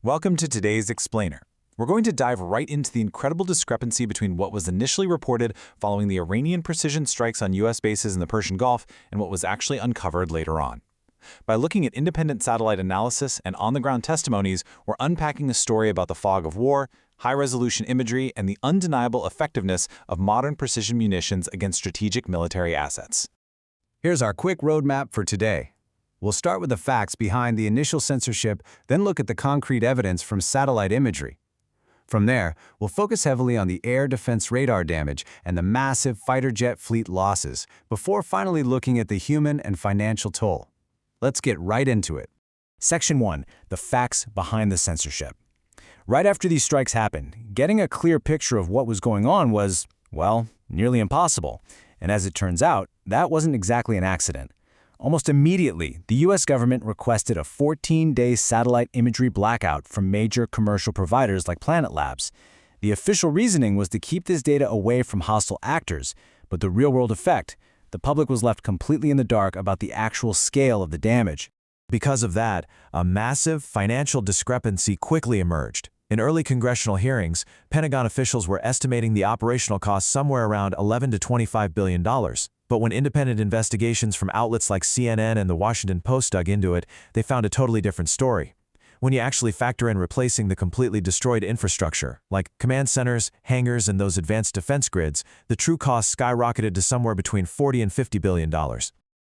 Welcome to today's Explainer. We're going to dive right into the incredible discrepancy between what was initially reported following the Iranian precision strikes on U.S. bases in the Persian Gulf and what was actually uncovered later on. By looking at independent satellite analysis and on-the-ground testimonies, we're unpacking a story about the fog of war, high-resolution imagery, and the undeniable effectiveness of modern precision munitions against strategic military assets. Here's our quick roadmap for today. We'll start with the facts behind the initial censorship, then look at the concrete evidence from satellite imagery. From there, we'll focus heavily on the air defense radar damage and the massive fighter jet fleet losses, before finally looking at the human and financial toll. Let's get right into it. Section 1. The facts behind the censorship. Right after these strikes happened, getting a clear picture of what was going on was, well, nearly impossible. And as it turns out, that wasn't exactly an accident. Almost immediately, the U.S. government requested a 14-day satellite imagery blackout from major commercial providers like Planet Labs. The official reasoning was to keep this data away from hostile actors, but the real-world effect, the public was left completely in the dark about the actual scale of the damage. Because of that, a massive financial discrepancy quickly emerged. In early congressional hearings, Pentagon officials were estimating the operational cost somewhere around $11 to $25 billion. But when independent investigations from outlets like CNN and The Washington Post dug into it, they found a totally different story. When you actually factor in replacing the completely destroyed infrastructure, like command centers, hangars, and those advanced defense grids, the true cost skyrocketed to somewhere between $40 and $50 billion.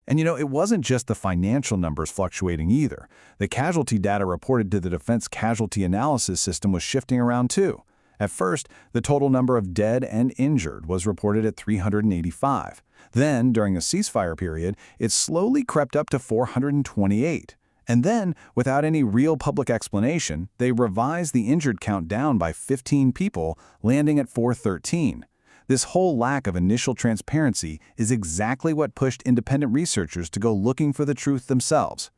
And it wasn't just the financial numbers fluctuating either. The casualty data reported to the Defense Casualty Analysis System was shifting around too. At first, the total number of dead and injured was reported at 385. Then, during a ceasefire period, it slowly crept up to 428. And then, without any real public explanation, they revised the injured count down by 15 people, landing at 413. This whole lack of initial transparency is exactly what pushed independent researchers to go looking for the truth themselves.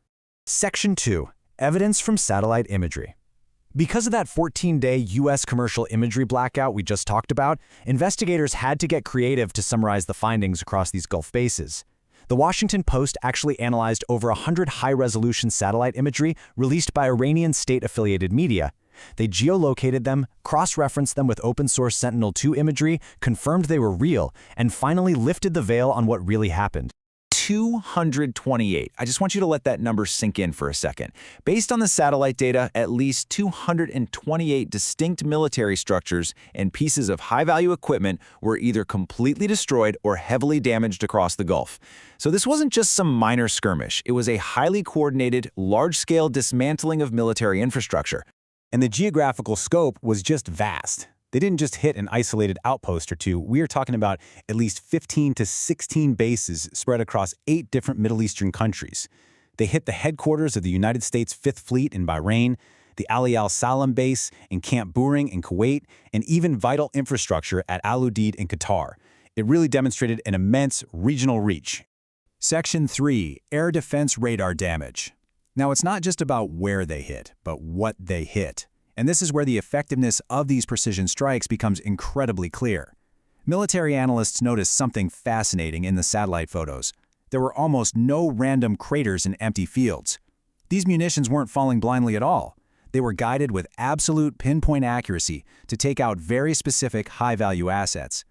Section 2. Evidence from satellite imagery. Because of that 14-day U.S. commercial imagery blackout we just talked about, investigators had to get creative to summarize the findings across these Gulf bases. The Washington Post actually analyzed over 100 high-resolution satellite imagery released by Iranian state-affiliated media. They geolocated them, cross-referenced them with open-source Sentinel-2 imagery, confirmed they were real, and finally lifted the veil on what really happened. 228. I just want you to let that number sink in for a second. Based on the satellite data, at least 228 distinct military structures and pieces of high-value equipment were either completely destroyed or heavily damaged across the Gulf. So this wasn't just some minor skirmish. It was a highly coordinated, large-scale dismantling of military infrastructure. And the geographical scope was just vast. They didn't just hit an isolated outpost or two. We are talking about at least 15 to 16 bases spread across 8 different Middle Eastern countries. They hit the headquarters of the United States Fifth Fleet in Bahrain, the Ali Al Salam base in Camp Buehring in Kuwait, and even vital infrastructure at Al Udeid in Qatar. It really demonstrated an immense regional reach. Section 3. Air defense radar damage. Now, it's not just about where they hit, but what they hit. And this is where the effectiveness of these precision strikes becomes incredibly clear. Military analysts noticed something fascinating in the satellite photos. There were almost no random craters in empty fields. These munitions weren't falling blindly at all. They were guided with absolute pinpoint accuracy to take out very specific high-value assets.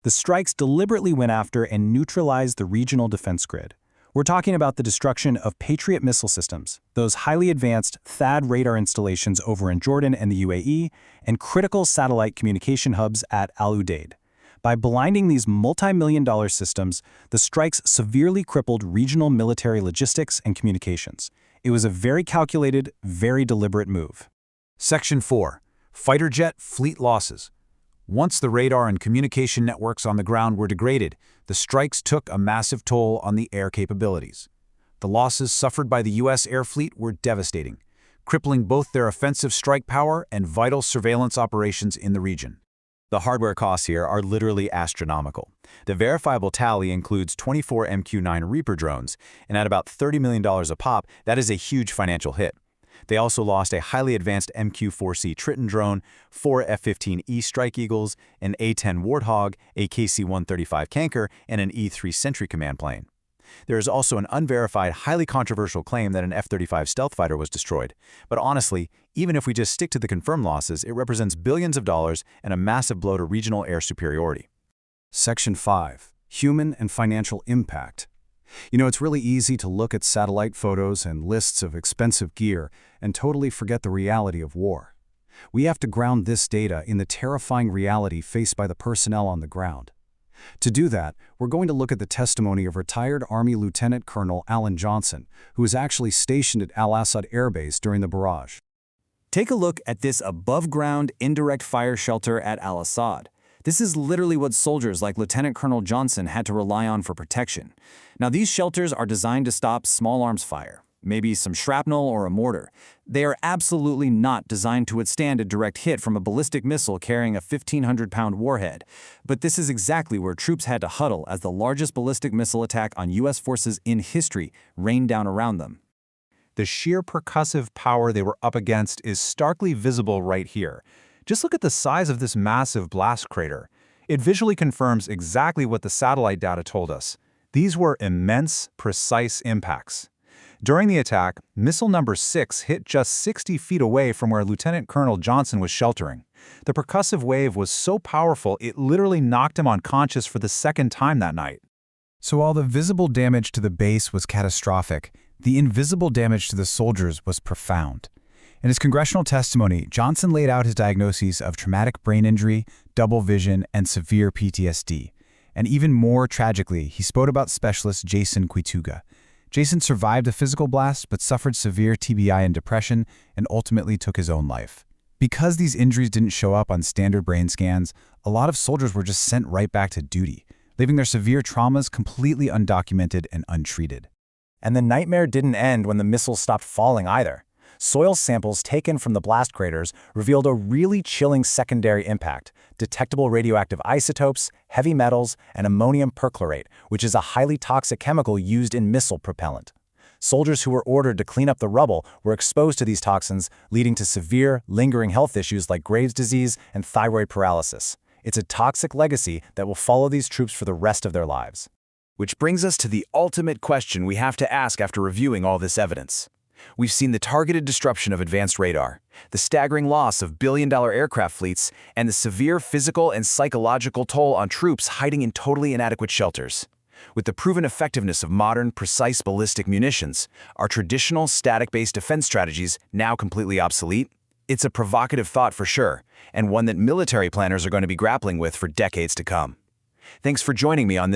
The strikes deliberately went after and neutralized the regional defense grid. We're talking about the destruction of Patriot missile systems, those highly advanced THAAD radar installations over in Jordan and the UAE, and critical satellite communication hubs at Al Udeid. By blinding these multi-million-dollar systems, the strikes severely crippled regional military logistics and communications. It was a very calculated, very deliberate move. Section 4. Fighter jet fleet losses. Once the radar and communication networks on the ground were degraded, the strikes took a massive toll on the air capabilities. The losses suffered by the U.S. air fleet were devastating, crippling both their offensive strike power and vital surveillance operations in the region. The hardware costs here are literally astronomical. The verifiable tally includes 24 MQ-9 Reaper drones, and at about $30 million a pop, that is a huge financial hit. They also lost a highly advanced MQ-4C Triton drone, 4 F-15E Strike Eagles, an A-10 Warthog, a KC-135 Kanker, and an E-3 Sentry command plane. There is also an unverified, highly controversial claim that an F-35 stealth fighter was destroyed. But honestly, even if we just stick to the confirmed losses, it represents billions of dollars and a massive blow to regional air superiority. Section 5. Human and financial impact. It's really easy to look at satellite photos and lists of expensive gear and totally forget the reality of war. We have to ground this data in the terrifying reality faced by the personnel on the ground. To do that, we're going to look at the testimony of retired Army Lieutenant Colonel Alan Johnson, who was actually stationed at Al-Assad Air Base during the barrage. Take a look at this above-ground indirect fire shelter at Al-Assad. This is literally what soldiers like Lieutenant Colonel Johnson had to rely on for protection. Now, these shelters are designed to stop small arms fire, maybe some shrapnel or a mortar. They are absolutely not designed to withstand a direct hit from a ballistic missile carrying a 1,500-pound warhead. But this is exactly where troops had to huddle as the largest ballistic missile attack on U.S. forces in history rained down around them. The sheer percussive power they were up against is starkly visible right here. Just look at the size of this massive blast crater. It visually confirms exactly what the satellite data told us. These were immense, precise impacts. During the attack, missile number 6 hit just 60 feet away from where Lieutenant Colonel Johnson was sheltering. The percussive wave was so powerful it literally knocked him unconscious for the second time that night. So while the visible damage to the base was catastrophic, the invisible damage to the soldiers was profound. In his congressional testimony, Johnson laid out his diagnoses of traumatic brain injury, double vision, and severe PTSD. And even more tragically, he spoke about specialist Jason Quituga. Jason survived the physical blast but suffered severe TBI and depression and ultimately took his own life. Because these injuries didn't show up on standard brain scans, a lot of soldiers were just sent right back to duty, leaving their severe traumas completely undocumented and untreated. And the nightmare didn't end when the missiles stopped falling either. Soil samples taken from the blast craters revealed a really chilling secondary impact: detectable radioactive isotopes, heavy metals, and ammonium perchlorate, which is a highly toxic chemical used in missile propellant. Soldiers who were ordered to clean up the rubble were exposed to these toxins, leading to severe, lingering health issues like Graves' disease and thyroid paralysis. It's a toxic legacy that will follow these troops for the rest of their lives. Which brings us to the ultimate question we have to ask after reviewing all this evidence. We've seen the targeted disruption of advanced radar, the staggering loss of billion-dollar aircraft fleets, and the severe physical and psychological toll on troops hiding in totally inadequate shelters. With the proven effectiveness of modern, precise ballistic munitions, are traditional static-based defense strategies now completely obsolete? It's a provocative thought for sure, and one that military planners are going to be grappling with for decades to come. Thanks for joining me on this